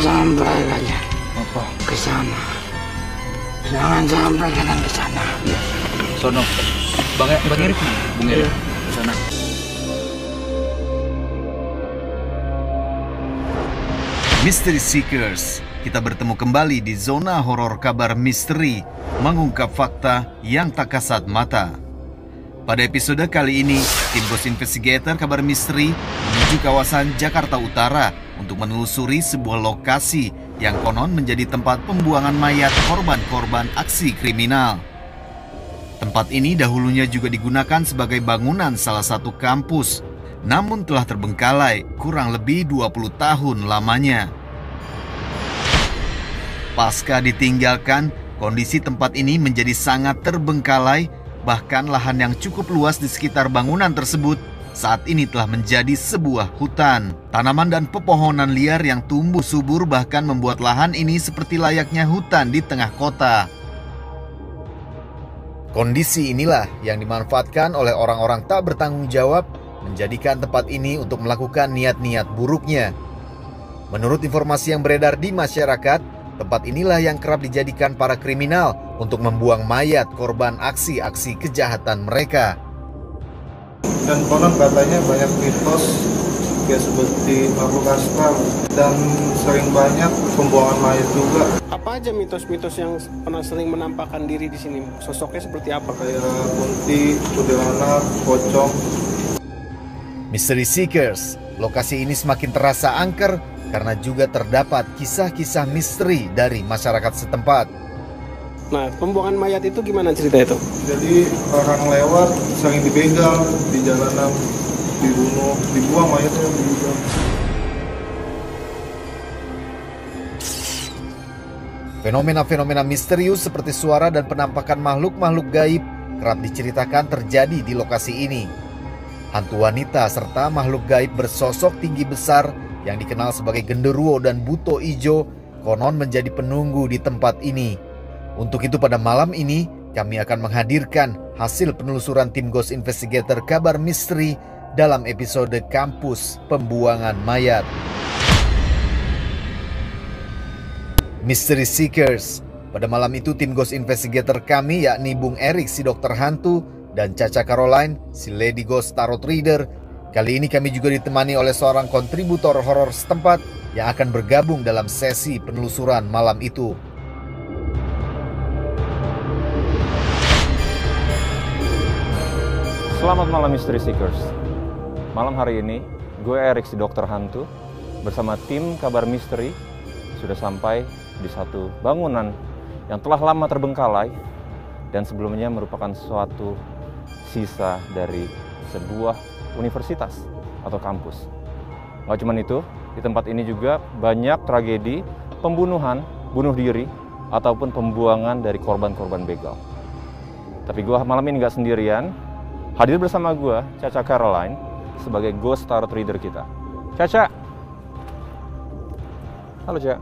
sampai kalian Apa? ke sana. Jangan sampai kalian ke sana. Sono. Bang Erik mana? Bang Erik. Ke sana. Mystery Seekers, kita bertemu kembali di zona horor kabar misteri, mengungkap fakta yang tak kasat mata. Pada episode kali ini, tim Ghost Investigator kabar misteri menuju kawasan Jakarta Utara untuk menelusuri sebuah lokasi yang konon menjadi tempat pembuangan mayat korban-korban aksi kriminal. Tempat ini dahulunya juga digunakan sebagai bangunan salah satu kampus, namun telah terbengkalai kurang lebih 20 tahun lamanya. Pasca ditinggalkan, kondisi tempat ini menjadi sangat terbengkalai, bahkan lahan yang cukup luas di sekitar bangunan tersebut saat ini telah menjadi sebuah hutan. Tanaman dan pepohonan liar yang tumbuh subur bahkan membuat lahan ini seperti layaknya hutan di tengah kota. Kondisi inilah yang dimanfaatkan oleh orang-orang tak bertanggung jawab menjadikan tempat ini untuk melakukan niat-niat buruknya. Menurut informasi yang beredar di masyarakat, tempat inilah yang kerap dijadikan para kriminal untuk membuang mayat korban aksi-aksi kejahatan mereka. Dan konon katanya banyak mitos kayak seperti makhluk astral dan sering banyak pembuangan mayat juga. Apa aja mitos-mitos yang pernah sering menampakkan diri di sini? Sosoknya seperti apa? Kayak kunti, kuntilanak, pocong. Mystery Seekers, lokasi ini semakin terasa angker karena juga terdapat kisah-kisah misteri dari masyarakat setempat. Nah, pembuangan mayat itu gimana cerita itu? Jadi orang lewat sering dibegal di jalanan, dibunuh, dibuang mayatnya juga. Fenomena-fenomena misterius seperti suara dan penampakan makhluk-makhluk gaib kerap diceritakan terjadi di lokasi ini. Hantu wanita serta makhluk gaib bersosok tinggi besar yang dikenal sebagai genderuwo dan buto ijo konon menjadi penunggu di tempat ini. Untuk itu pada malam ini kami akan menghadirkan hasil penelusuran tim Ghost Investigator kabar misteri dalam episode Kampus Pembuangan Mayat. Mystery Seekers, pada malam itu tim Ghost Investigator kami yakni Bung Erik si dokter hantu dan Caca Caroline si Lady Ghost Tarot Reader. Kali ini kami juga ditemani oleh seorang kontributor horor setempat yang akan bergabung dalam sesi penelusuran malam itu. Selamat malam Mystery Seekers. Malam hari ini, gue Erik si dokter hantu bersama tim kabar misteri sudah sampai di satu bangunan yang telah lama terbengkalai dan sebelumnya merupakan suatu sisa dari sebuah universitas atau kampus. Nggak cuma itu, di tempat ini juga banyak tragedi pembunuhan, bunuh diri, ataupun pembuangan dari korban-korban begal. Tapi gue malam ini nggak sendirian. Hadir bersama gue, Caca Caroline, sebagai Ghost Tarot Reader kita. Caca! Halo, Caca.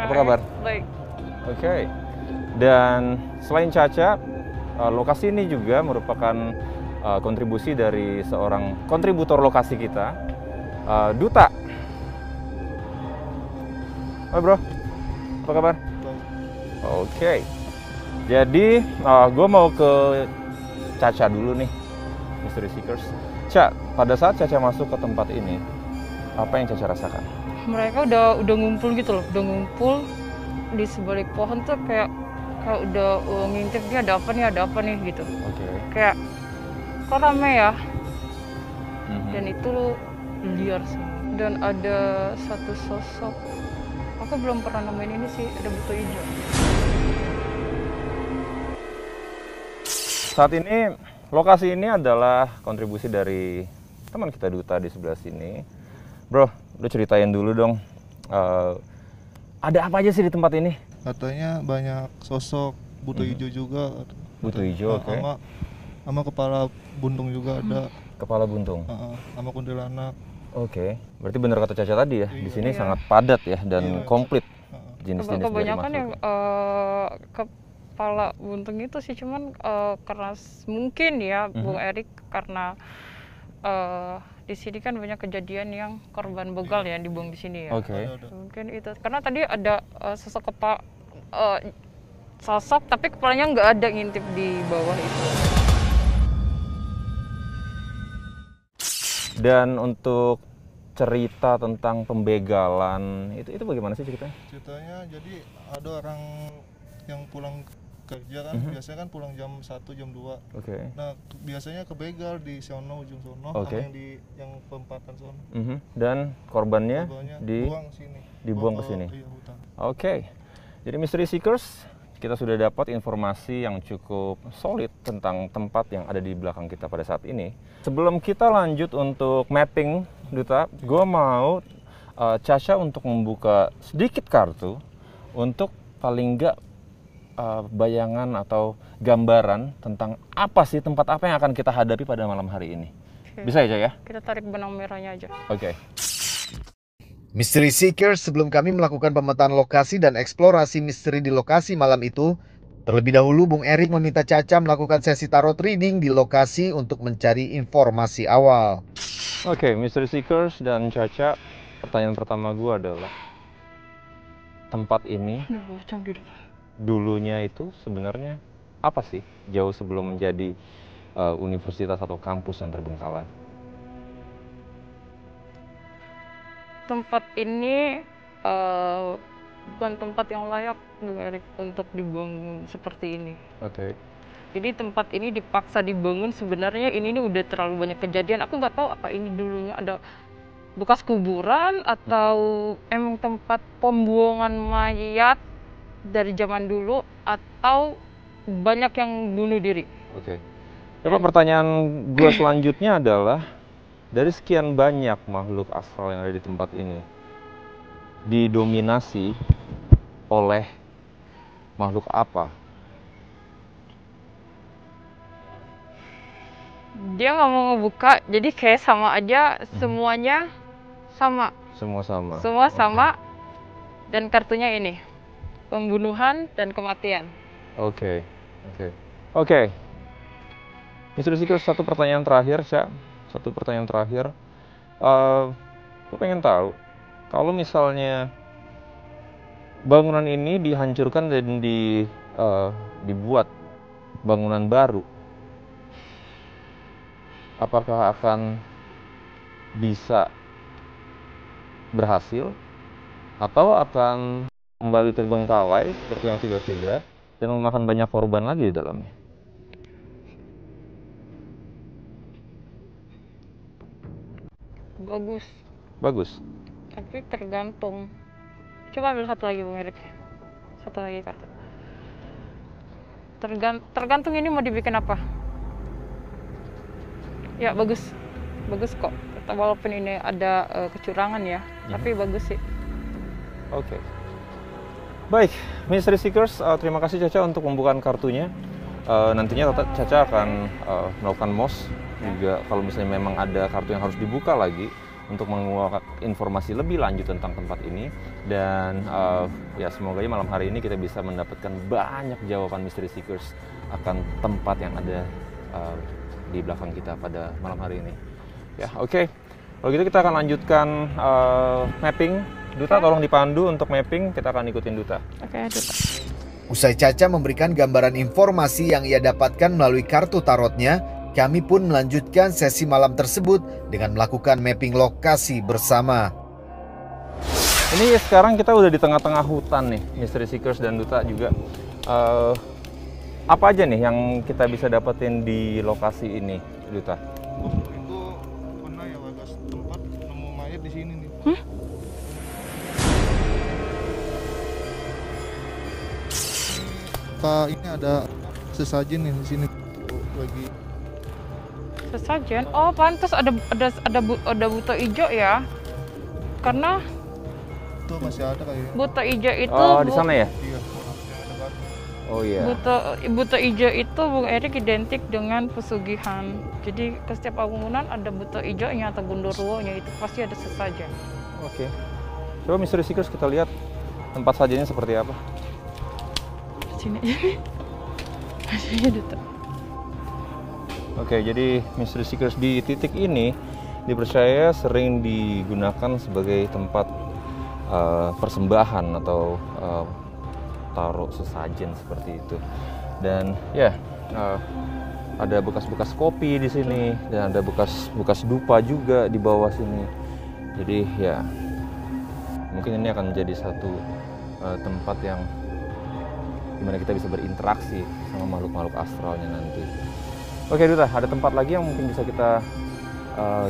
Apa kabar? Baik. Oke. Dan selain Caca, lokasi ini juga merupakan kontribusi dari seorang kontributor lokasi kita, Duta. Halo bro, apa kabar? Oke. Jadi, gue mau ke Caca dulu nih, Mystery Seekers. Caca, pada saat Caca masuk ke tempat ini, apa yang Caca rasakan? Mereka udah ngumpul gitu loh, udah ngumpul di sebalik pohon tuh kayak udah ngintip dia ada apa nih gitu. Oke. Kayak kok rame ya? Dan itu liar sih. Dan ada satu sosok, aku belum pernah nemuin ini sih, ada buto hijau. Saat ini, lokasi ini adalah kontribusi dari teman kita Duta di sebelah sini. Bro, lu ceritain dulu dong, ada apa aja sih di tempat ini? Katanya banyak sosok buto hijau juga. Buto hijau, oke. Sama kepala buntung juga ada. Kepala buntung? Sama kuntilanak. Oke, berarti benar kata Caca tadi ya, di sini Iya. sangat padat ya dan komplit jenis-jenis dari Kebanyakan makhluk. yang kepala buntung itu sih, cuman karena mungkin ya Bung Erik karena di sini kan banyak kejadian yang korban begal ya dibuang di sini ya. Oke. Mungkin itu karena tadi ada sosok tapi kepalanya nggak ada ngintip di bawah itu. Dan untuk cerita tentang pembegalan itu bagaimana sih ceritanya? Ceritanya jadi ada orang yang pulang kerja kan, biasanya kan pulang jam 1, jam 2. Oke. Nah, biasanya kebegal di sono, ujung sono, Oke. sama yang yang perempatan sono. Dan korbannya dibuang ke sini. Iya, hutan. Oke. Jadi Mystery Seekers, kita sudah dapat informasi yang cukup solid tentang tempat yang ada di belakang kita pada saat ini. Sebelum kita lanjut untuk mapping, Duta, gue mau Caca untuk membuka sedikit kartu untuk paling nggak bayangan atau gambaran tentang apa sih tempat apa yang akan kita hadapi pada malam hari ini. Bisa ya, Cak ya? Kita tarik benang merahnya aja. Oke. Mystery Seekers, sebelum kami melakukan pemetaan lokasi dan eksplorasi misteri di lokasi malam itu, terlebih dahulu Bung Erik meminta Caca melakukan sesi tarot reading di lokasi untuk mencari informasi awal. Oke, Mystery Seekers dan Caca, pertanyaan pertama gue adalah tempat ini dulunya itu sebenarnya apa sih jauh sebelum menjadi universitas atau kampus yang terbengkalai? Tempat ini bukan tempat yang layak Bung Erik untuk dibangun seperti ini. Oke. Jadi tempat ini dipaksa dibangun, sebenarnya ini udah terlalu banyak kejadian. Aku nggak tahu apa ini dulunya ada bekas kuburan atau emang tempat pembuangan mayat dari zaman dulu atau banyak yang bunuh diri. Oke. Coba pertanyaan gue selanjutnya adalah dari sekian banyak makhluk astral yang ada di tempat ini didominasi oleh makhluk apa? Dia nggak mau ngebuka, jadi kayak sama aja, semuanya sama. Semua sama. Semua sama. Dan kartunya ini, pembunuhan dan kematian. Oke. Mystery Seekers, satu pertanyaan terakhir, Cak. Satu pertanyaan terakhir. Aku pengen tahu, kalau misalnya bangunan ini dihancurkan dan dibuat bangunan baru, apakah akan bisa berhasil atau akan kembali terbengkalai seperti yang sudah dan memakan banyak korban lagi di dalamnya? Bagus. Tapi tergantung. Coba ambil satu lagi Bung Erik. Satu lagi kartu. Tergantung ini mau dibikin apa. Ya bagus kok. Walaupun ini ada kecurangan ya, tapi bagus sih. Oke. Baik, Mystery Seekers, terima kasih Caca untuk pembukaan kartunya. Nantinya Caca akan melakukan MOS juga kalau misalnya memang ada kartu yang harus dibuka lagi untuk menguak informasi lebih lanjut tentang tempat ini. Dan ya semoga malam hari ini kita bisa mendapatkan banyak jawaban Mystery Seekers akan tempat yang ada di belakang kita pada malam hari ini. Ya, oke. Kalau gitu kita akan lanjutkan mapping. Duta, tolong dipandu untuk mapping. Kita akan ikutin Duta. Oke, Duta. Usai Caca memberikan gambaran informasi yang ia dapatkan melalui kartu tarotnya, kami pun melanjutkan sesi malam tersebut dengan melakukan mapping lokasi bersama. Ini sekarang kita udah di tengah-tengah hutan nih, Mystery Seekers dan Duta juga. Apa aja nih yang kita bisa dapetin di lokasi ini, Duta? Itu pernah ya Bagas tempat nemu mayat di sini nih. Ini ada sesajen nih di sini lagi. Sesajen? Oh, pantas ada buta hijau ya. Karena Tuh masih ada kayaknya. buta hijau itu Di sana ya? Iya, ada batu. Oh iya. Buta hijau itu Bung Erik identik dengan pesugihan. Jadi setiap bangunan ada buta hijaunya atau gundurwonya, itu pasti ada sesajen. Oke. Coba Mystery Seekers kita lihat tempat sajennya seperti apa. Sini. Sini Duta. Oke, jadi Mystery Seekers di titik ini dipercaya sering digunakan sebagai tempat persembahan atau taruh sesajen seperti itu. Dan ya, ada bekas-bekas kopi di sini dan ada bekas dupa juga di bawah sini. Jadi ya, mungkin ini akan menjadi satu tempat yang dimana kita bisa berinteraksi sama makhluk-makhluk astralnya nanti. Oke Duta, ada tempat lagi yang mungkin bisa kita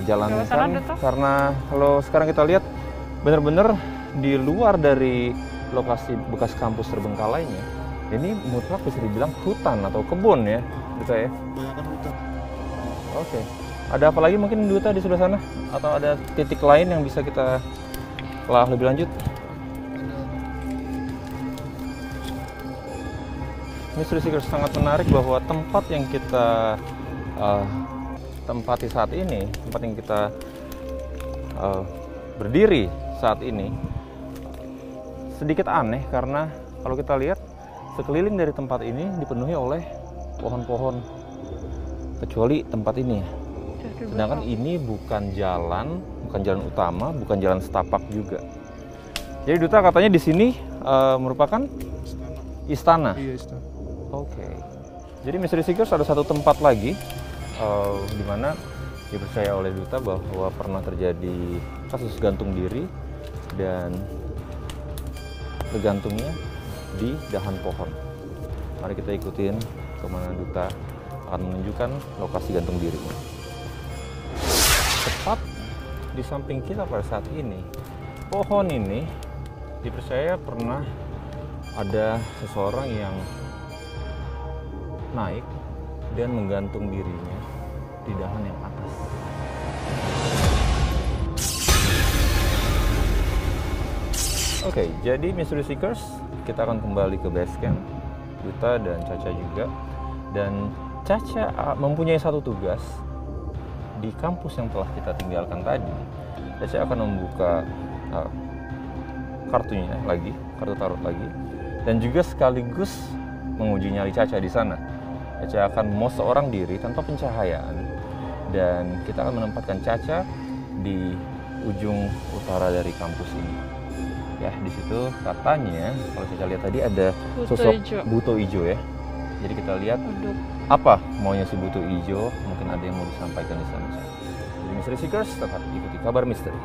jalankan, karena kalau sekarang kita lihat benar-benar di luar dari lokasi bekas kampus terbengkalainya, ini mutlak bisa dibilang hutan atau kebun ya, Duta ya. Kebanyakan hutan. Oke. Ada apa lagi mungkin Duta di sebelah sana? Atau ada titik lain yang bisa kita telah lebih lanjut? Mystery Seekers, sangat menarik bahwa tempat yang kita tempati saat ini, tempat yang kita berdiri saat ini, sedikit aneh karena kalau kita lihat sekeliling dari tempat ini dipenuhi oleh pohon-pohon, kecuali tempat ini. Sedangkan ini bukan jalan utama, bukan jalan setapak juga. Jadi Duta katanya di sini merupakan istana. Iya, istana. Oke. Jadi Mystery Seekers, ada satu tempat lagi di mana dipercaya oleh Duta bahwa pernah terjadi kasus gantung diri dan bergantungnya di dahan pohon. Mari kita ikutin kemana Duta akan menunjukkan lokasi gantung dirinya. Tepat di samping kita pada saat ini, pohon ini dipercaya pernah ada seseorang yang naik dan menggantung dirinya di dahan yang atas. Oke, jadi Mystery Seekers, kita akan kembali ke base camp, Duta dan Caca juga. Dan Caca mempunyai satu tugas di kampus yang telah kita tinggalkan tadi. Caca akan membuka kartunya lagi, kartu tarot lagi, dan juga sekaligus menguji nyali Caca di sana. Caca akan mau seorang diri tanpa pencahayaan, dan kita akan menempatkan Caca di ujung utara dari kampus ini. Ya, di situ katanya kalau Caca lihat tadi ada sosok buto hijau ya. Jadi kita lihat apa maunya si buto hijau, mungkin ada yang mau disampaikan di sana. Jadi Mystery Seekers, tetap ikuti Kabar Misteri.